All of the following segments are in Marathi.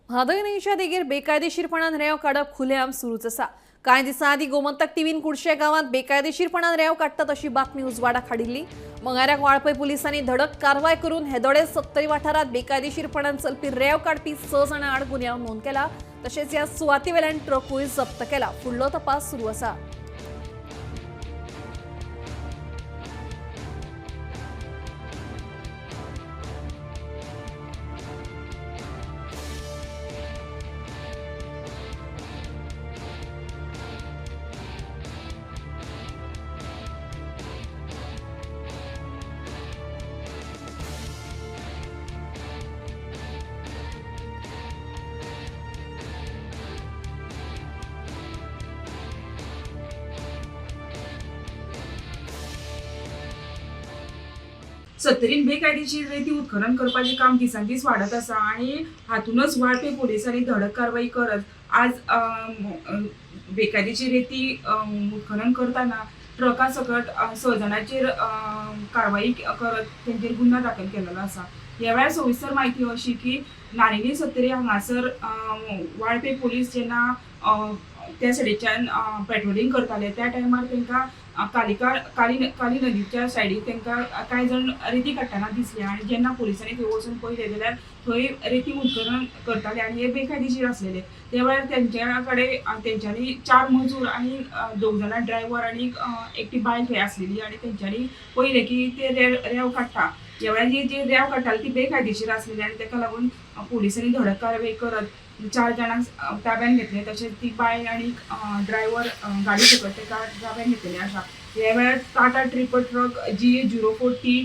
म्हादय न्हंयच्या देगेर बेकायदेशीरपणान रेंव काडप खुलेआम सुरूच आसा। कांय दिसां आदीं गोमंतक टीव्हीन कुडशे गांवांत बेकायदेशीरपणान रेंव काडटात अशी बातमी उजवाडाक हाडिल्ली। मंगळाराक वाळपय पुलिसांनी धडक कारवाय करून हेदोडे सत्तरी वाठारांत बेकायदेशीरपणान चलपी रेंव काडपी 6 जाणां आड गुन्यांव नोंद केला। तशेंच ह्या सुवातेवेल्यान ट्रकूय जप्त केला। फुडलो तपास सुरू आसा। सत्तरीन बेकायदेशीर रेती उत्खनन करपाचें काम दिसान दीस वाडत आसा आणि हातूनच वाळपय पोलिसांनी धडक कारवाई करत आज बेकायदेशीर रेती उत्खनन करतना ट्रका सकट 6 जाणांचेर कारवाई करत तेंचेर गुन्हा दाखल केलेलो आसा। ह्या वेळार सविस्तर म्हायती अशी की नारिणी सत्तरी हांगासर वाळपय पोलीस जेन्ना त्या सायडीच्यान पेट्रोलिंग करताले त्या टायमार तांकां काली नदीच्या सायडीक तांकां कांय जाण रेती काडटना दिसले आणि जेन्ना पुलिसांनी थंय वचून पळयलें जाल्यार थंय रेती उत्खनन करताले आणि हे बेकायदेशीर आसलेले। त्या वेळार तेंच्या कडेन तेंच्यांनी 4 मजूर आणि 2 जाणां ड्रायव्हर आणि एकटी बायल थंय आसलेली आणि तेंच्यांनी पळयलें की ते रेंव काडटा। ह्या वेळार जी रेंव काडटाली ती बेकायदेशीर आसलेली आणि ताका लागून पुलिसांनी धडक कारवाई करत 4 जाणांक ताब्यात घेतले। तशेंच ती बायल आणि ड्रायव्हर गाडी सकट ताका ताब्यात घेतलेले आसा। ह्या वेळार टाटा ट्रिपल ट्रक GA04T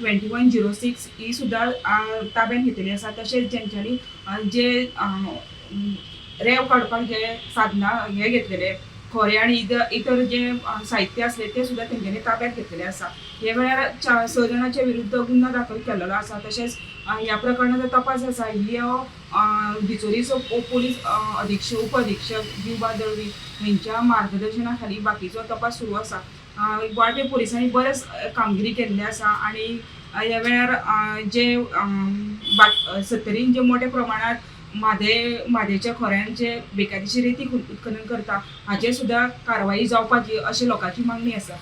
2106 ही सुद्धा ताब्यात घेतलेली आसा। तशेंच जेंच्यांनी जे रेंव काडपाक जे साधनां हे घेतलेले खोरे आणि इतर जे साहित्य असले ते सुद्धा तेंच्यांनी ताब्यात घेतलेले आसा। ह्या वेळार 6 जाणांच्या विरुद्ध गुन्हा दाखल केलेलो आसा। तशेंच ह्या प्रकरणाचो तपास आसा बिचोलीचो पोलीस उप अधीक्षक दिवबा दळवी हांच्या मार्गदर्शना खाली बाकीचो तपास सुरू आसा। वाळपय पोलिसांनी बरेच कामगिरी केल्ली आसा आणि ह्या वेळार जे सत्तरीन जे मोठ्या प्रमाणात मादेच्या खोऱ्यांचे बेकायदेशीर रेती उत्खनन करता हाचेर सुद्धा कारवाई जावपाची अशी लोकांची मागणी आसा।